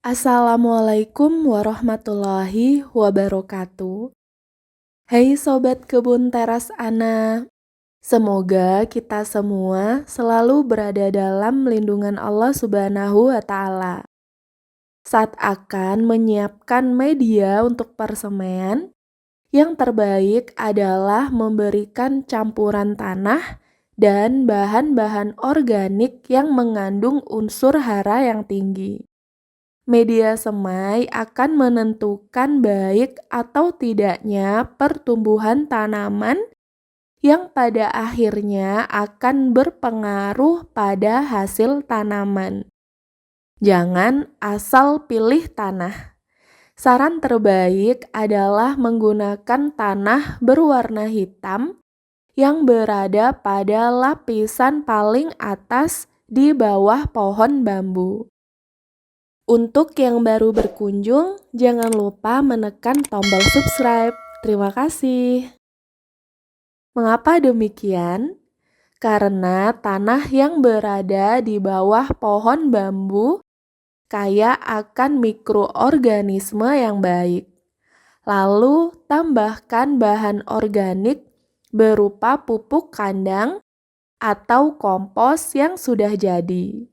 Assalamualaikum warahmatullahi wabarakatuh. Hai Sobat Kebun Teras Ana, semoga kita semua selalu berada dalam lindungan Allah Subhanahu wa Ta'ala. Saat akan menyiapkan media untuk persemaian, yang terbaik adalah memberikan campuran tanah dan bahan-bahan organik yang mengandung unsur hara yang tinggi. Media semai akan menentukan baik atau tidaknya pertumbuhan tanaman yang pada akhirnya akan berpengaruh pada hasil tanaman. Jangan asal pilih tanah. Saran terbaik adalah menggunakan tanah berwarna hitam yang berada pada lapisan paling atas di bawah pohon bambu. Untuk yang baru berkunjung, jangan lupa menekan tombol subscribe. Terima kasih. Mengapa demikian? Karena tanah yang berada di bawah pohon bambu kaya akan mikroorganisme yang baik. Lalu tambahkan bahan organik berupa pupuk kandang atau kompos yang sudah jadi.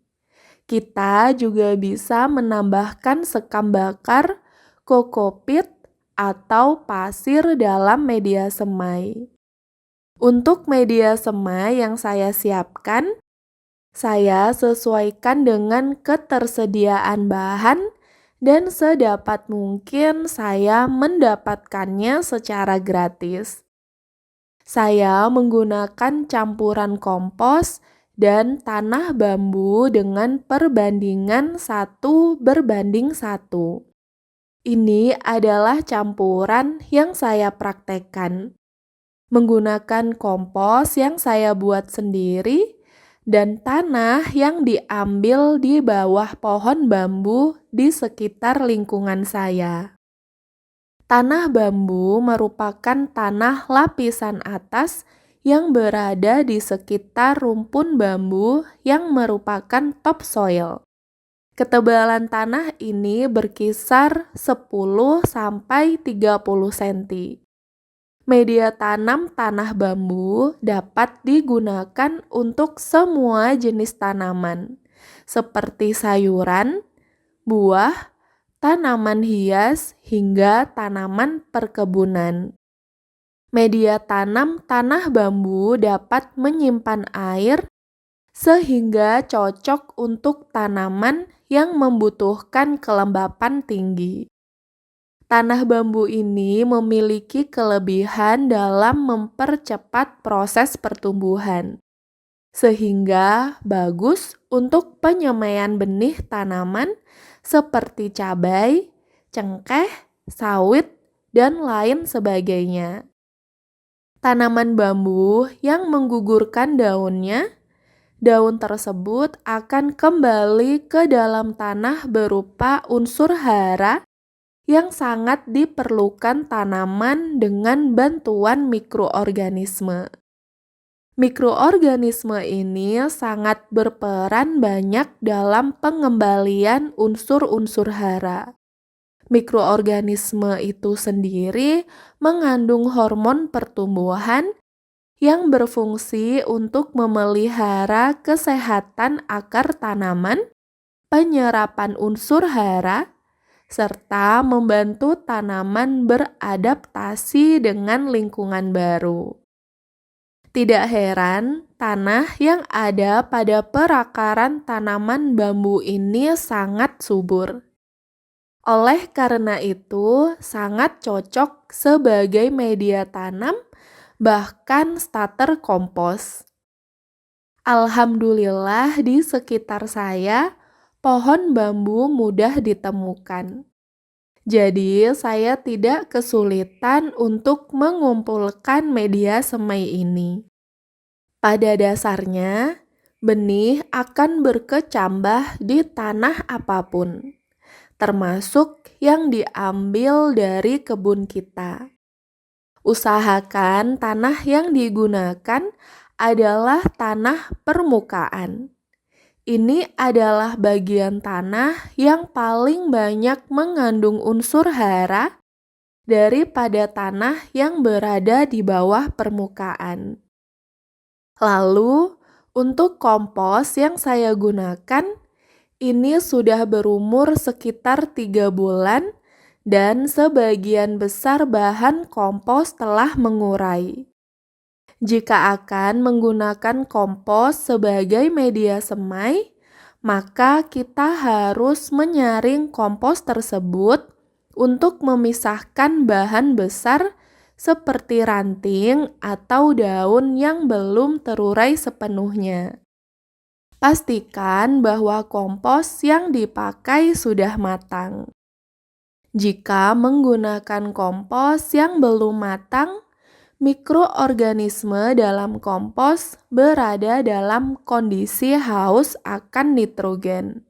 Kita juga bisa menambahkan sekam bakar, kokopit, atau pasir dalam media semai. Untuk media semai yang saya siapkan, saya sesuaikan dengan ketersediaan bahan dan sedapat mungkin saya mendapatkannya secara gratis. Saya menggunakan campuran kompos dan tanah bambu dengan perbandingan 1:1. Ini adalah campuran yang saya praktekkan. Menggunakan kompos yang saya buat sendiri dan tanah yang diambil di bawah pohon bambu di sekitar lingkungan saya. Tanah bambu merupakan tanah lapisan atas yang berada di sekitar rumpun bambu yang merupakan topsoil. Ketebalan tanah ini berkisar 10-30 cm. Media tanam tanah bambu dapat digunakan untuk semua jenis tanaman, seperti sayuran, buah, tanaman hias, hingga tanaman perkebunan. Media tanam tanah bambu dapat menyimpan air sehingga cocok untuk tanaman yang membutuhkan kelembapan tinggi. Tanah bambu ini memiliki kelebihan dalam mempercepat proses pertumbuhan, sehingga bagus untuk penyemaian benih tanaman seperti cabai, cengkeh, sawit, dan lain sebagainya. Tanaman bambu yang menggugurkan daunnya, daun tersebut akan kembali ke dalam tanah berupa unsur hara yang sangat diperlukan tanaman dengan bantuan mikroorganisme. Mikroorganisme ini sangat berperan banyak dalam pengembalian unsur-unsur hara. Mikroorganisme itu sendiri mengandung hormon pertumbuhan yang berfungsi untuk memelihara kesehatan akar tanaman, penyerapan unsur hara, serta membantu tanaman beradaptasi dengan lingkungan baru. Tidak heran, tanah yang ada pada perakaran tanaman bambu ini sangat subur. Oleh karena itu, sangat cocok sebagai media tanam, bahkan starter kompos. Alhamdulillah di sekitar saya, pohon bambu mudah ditemukan. Jadi, saya tidak kesulitan untuk mengumpulkan media semai ini. Pada dasarnya, benih akan berkecambah di tanah apapun, termasuk yang diambil dari kebun kita. Usahakan tanah yang digunakan adalah tanah permukaan. Ini adalah bagian tanah yang paling banyak mengandung unsur hara daripada tanah yang berada di bawah permukaan. Lalu, untuk kompos yang saya gunakan, ini sudah berumur sekitar 3 bulan dan sebagian besar bahan kompos telah mengurai. Jika akan menggunakan kompos sebagai media semai, maka kita harus menyaring kompos tersebut untuk memisahkan bahan besar seperti ranting atau daun yang belum terurai sepenuhnya. Pastikan bahwa kompos yang dipakai sudah matang. Jika menggunakan kompos yang belum matang, mikroorganisme dalam kompos berada dalam kondisi haus akan nitrogen.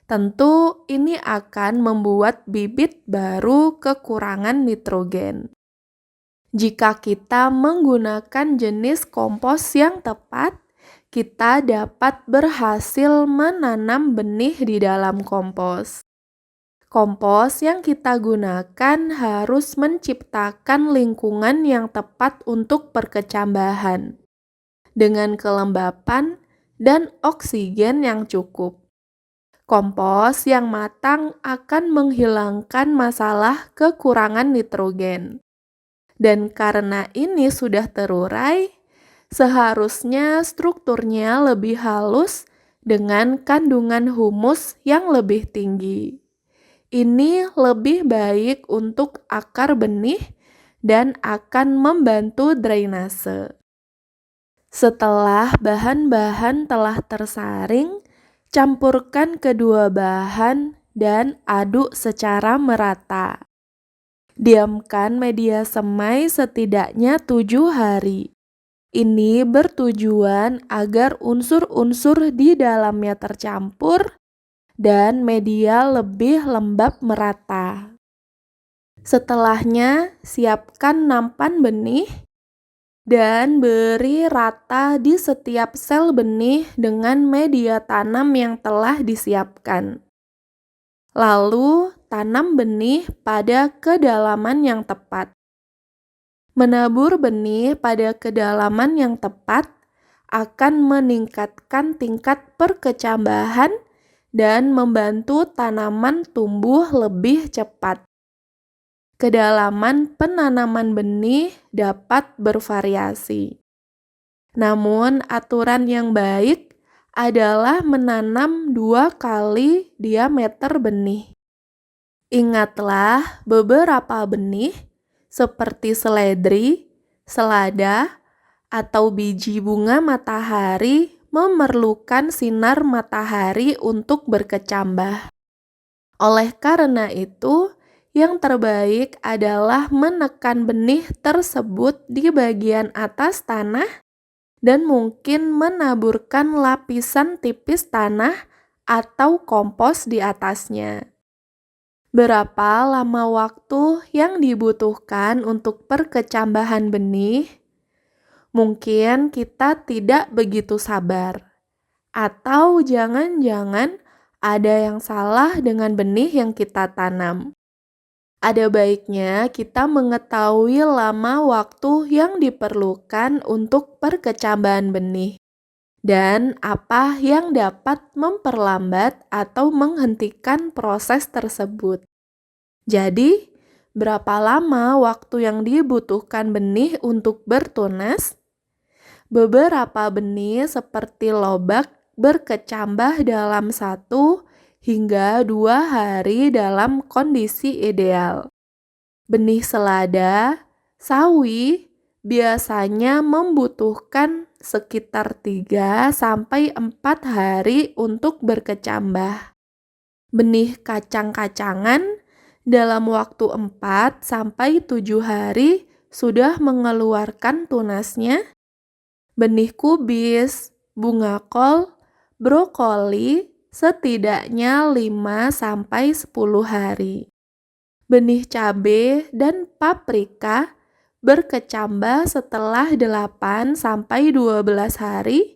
Tentu ini akan membuat bibit baru kekurangan nitrogen. Jika kita menggunakan jenis kompos yang tepat, kita dapat berhasil menanam benih di dalam kompos. Kompos yang kita gunakan harus menciptakan lingkungan yang tepat untuk perkecambahan, dengan kelembapan dan oksigen yang cukup. Kompos yang matang akan menghilangkan masalah kekurangan nitrogen. Dan karena ini sudah terurai, seharusnya strukturnya lebih halus dengan kandungan humus yang lebih tinggi. Ini lebih baik untuk akar benih dan akan membantu drainase. Setelah bahan-bahan telah tersaring, campurkan kedua bahan dan aduk secara merata. Diamkan media semai setidaknya 7 hari. Ini bertujuan agar unsur-unsur di dalamnya tercampur dan media lebih lembab merata. Setelahnya, siapkan nampan benih dan beri rata di setiap sel benih dengan media tanam yang telah disiapkan. Lalu, tanam benih pada kedalaman yang tepat. Menabur benih pada kedalaman yang tepat akan meningkatkan tingkat perkecambahan dan membantu tanaman tumbuh lebih cepat. Kedalaman penanaman benih dapat bervariasi. Namun, aturan yang baik adalah menanam 2 kali diameter benih. Ingatlah, beberapa benih seperti seledri, selada, atau biji bunga matahari memerlukan sinar matahari untuk berkecambah. Oleh karena itu, yang terbaik adalah menekan benih tersebut di bagian atas tanah dan mungkin menaburkan lapisan tipis tanah atau kompos di atasnya. Berapa lama waktu yang dibutuhkan untuk perkecambahan benih? Mungkin kita tidak begitu sabar. Atau jangan-jangan ada yang salah dengan benih yang kita tanam. Ada baiknya kita mengetahui lama waktu yang diperlukan untuk perkecambahan benih dan apa yang dapat memperlambat atau menghentikan proses tersebut. Jadi, berapa lama waktu yang dibutuhkan benih untuk bertunas? Beberapa benih seperti lobak berkecambah dalam 1 hingga 2 hari dalam kondisi ideal. Benih selada, sawi biasanya membutuhkan sekitar 3 sampai 4 hari untuk berkecambah. Benih kacang-kacangan dalam waktu 4 sampai 7 hari sudah mengeluarkan tunasnya. Benih kubis, bunga kol, brokoli setidaknya 5 sampai 10 hari. Benih cabai dan paprika berkecambah setelah 8 sampai 12 hari.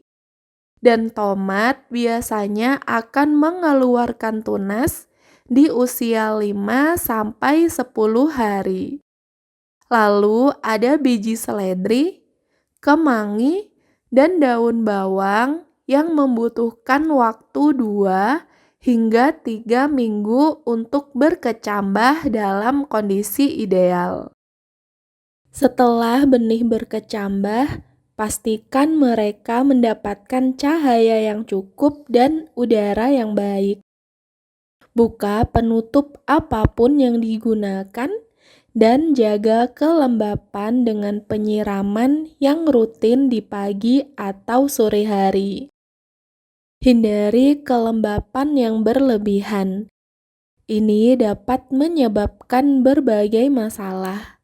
dan tomat biasanya akan mengeluarkan tunas di usia 5 sampai 10 hari. Lalu ada biji seledri, kemangi, dan daun bawang yang membutuhkan waktu 2 hingga 3 minggu untuk berkecambah dalam kondisi ideal. Setelah benih berkecambah, pastikan mereka mendapatkan cahaya yang cukup dan udara yang baik. Buka penutup apapun yang digunakan dan jaga kelembapan dengan penyiraman yang rutin di pagi atau sore hari. Hindari kelembapan yang berlebihan. Ini dapat menyebabkan berbagai masalah.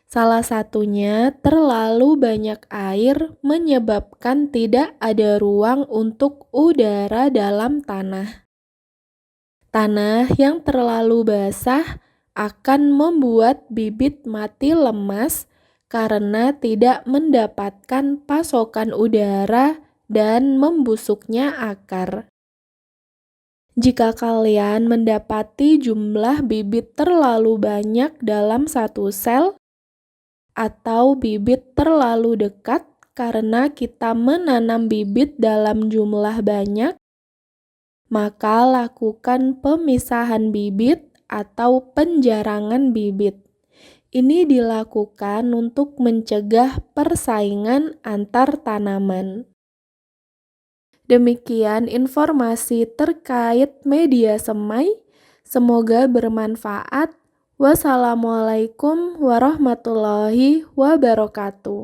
Salah satunya terlalu banyak air menyebabkan tidak ada ruang untuk udara dalam tanah. Tanah yang terlalu basah akan membuat bibit mati lemas karena tidak mendapatkan pasokan udara dan membusuknya akar. Jika kalian mendapati jumlah bibit terlalu banyak dalam satu sel, atau bibit terlalu dekat karena kita menanam bibit dalam jumlah banyak, maka lakukan pemisahan bibit atau penjarangan bibit. Ini dilakukan untuk mencegah persaingan antar tanaman. Demikian informasi terkait media semai. Semoga bermanfaat. Wassalamualaikum warahmatullahi wabarakatuh.